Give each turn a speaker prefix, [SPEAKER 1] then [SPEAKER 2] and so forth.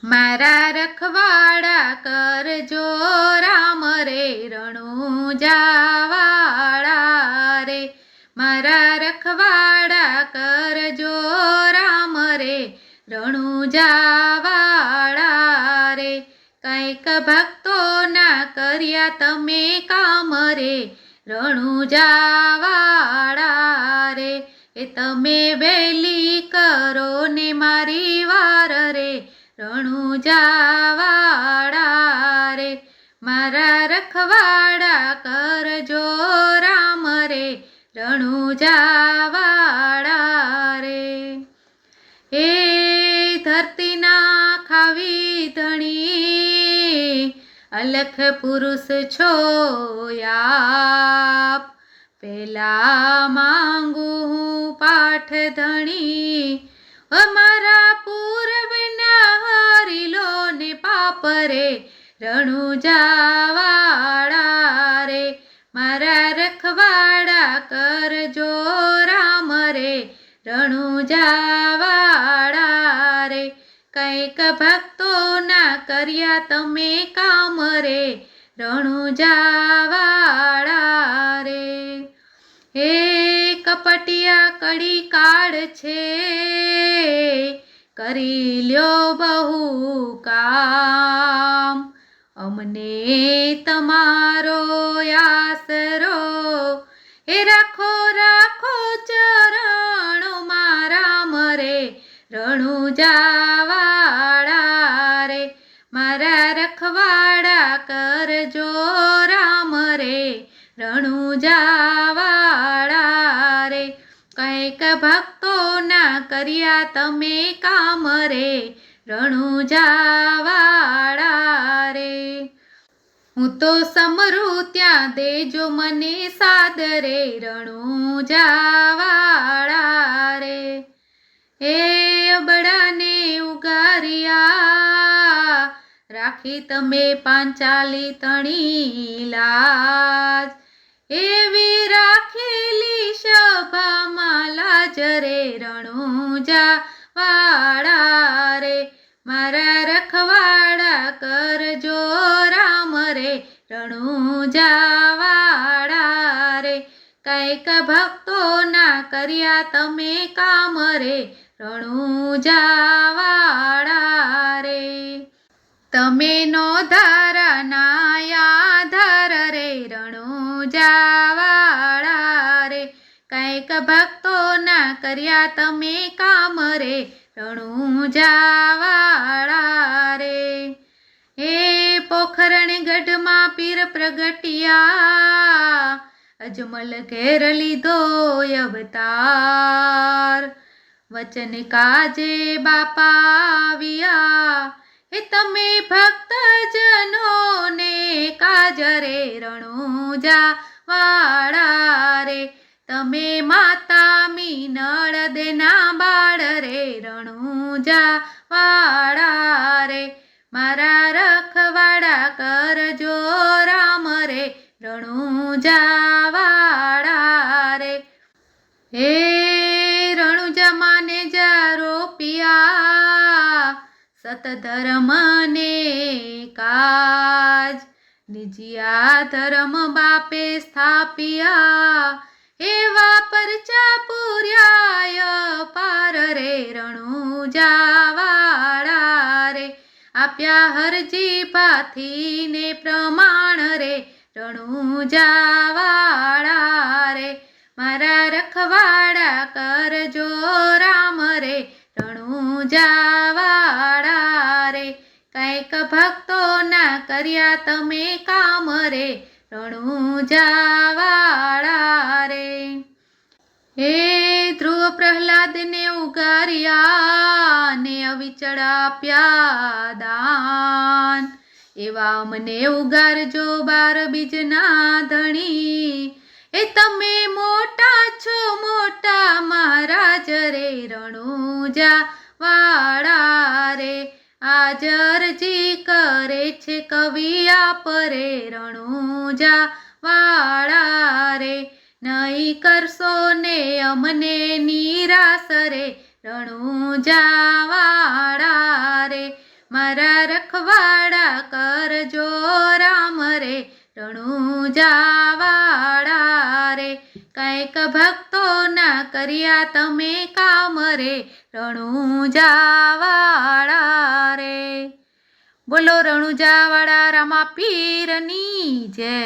[SPEAKER 1] મારા રખવાડા કરજો રામ રે રણુજાવાળા રે, મારા રખવાડા કરજો રામ રે રણુજાવાળા રે, કંઈક ભક્તોના કર્યા તમે કામ રે રણુજાવાળા રે, એ તમે વહેલી કરો ને મારી વાર રે રણુજાવાળા રે, મારા રખવાડા કરજો રામ રે રણુજાવાળા રે. એ ધરતીના ખાવી ધણી અલખ પુરુષ છો આપ, પેલા માંગુ હું પાઠ ધણી અમારા પૂર્વના હરી લો ને પાપ રે રણુજાવાળા રે, મારા રખવાડા કરજો રામ રે રણુજાવાળા રે, કંઈક ભક્તોના કર્યા તમે કામ રે રણુજાવાળા રે. હે કપટિયા કડી કાળ છે કરી લ્યો બહુ કામ, અમને તમારો આસરો એ રાખો રાખો ચરણોમાં રામ રે રણુજાવાળા રે, મારા રખવાડા કરજો રામ રે રણુજાવાળા રે, કંઈક ભક્તોના કર્યા તમે કામ રે રણુજાવાળા રે. હું તો સમરું ત્યાં દેજો મને સાદ રે રણુજાવાળા રે, એ અબડાને ઉગાર્યા રાખી તમે પાંચાલી તણી લાજ, એવી રાખેલી સભામાં લાજ રે રણુજાવાળા રે, મારા રખવાડા કરજો રામ રે રણુજાવાળા રે, કંઈક ભક્તોના કર્યા તમે કામ રે રણુજાવાળા રે. તમે નો ધારાના આધાર રે રણુજાવાળા રે, કંઈક ભક્તોના કર્યા તમે કામ રે રણુજાવાળા રે. એ પોખરણ ગઢમાં પીર પ્રગટ્યા અજમલ ઘેર લીધો અવતાર, વચન કાજે બાપા આવ્યા એ તમે ભક્તજનોને કાજ રે રણુજાવાળા રે, તમે માતા મીનળ દેના બાળ રે રણુજાવાળા રે, મારા રખવાડા કરજો રામ રે રણુજાવાળા રે. હે રણુજા માને જારો પિયા સતધર્મ ને કાજ, નિજિયા ધર્મ બાપે સ્થાપ્યા એવા પરચા પૂર્યાય પાર રે રણુજાવાળા રે, આપ્યા હરજી પાથીને પ્રમાણ રે રણુજાવાળા રે, મારા રખવાડા કરજો રામ રે રણુજાવાળા રે, કંઈક ભક્તોના કર્યા તમે કામ રે રણુજાવાળા રે. હે ધ્રુવ પ્રહલાદને ઉગાર્યા ને અવિચળ આપ્યા દાન, એવા મને ઉગારજો બાર બીજના ધણી, એ તમે મોટા છો મોટા મહારાજ રે રણુજાવાળા રે, આજ અરજી કરે છે કવિ આપ રે રણુજાવાળા રે, નહીં કરશો ને અમને નિરાશ રે રણુજાવાળા રે મારા રખવાડા કરજો રામ રે રણુજાવાળા રે કંઈક ભક્તોના કર્યા તમે કામ રે રણુજાવાળા રે બોલો રણુજાવાળા રામા પીરની જય।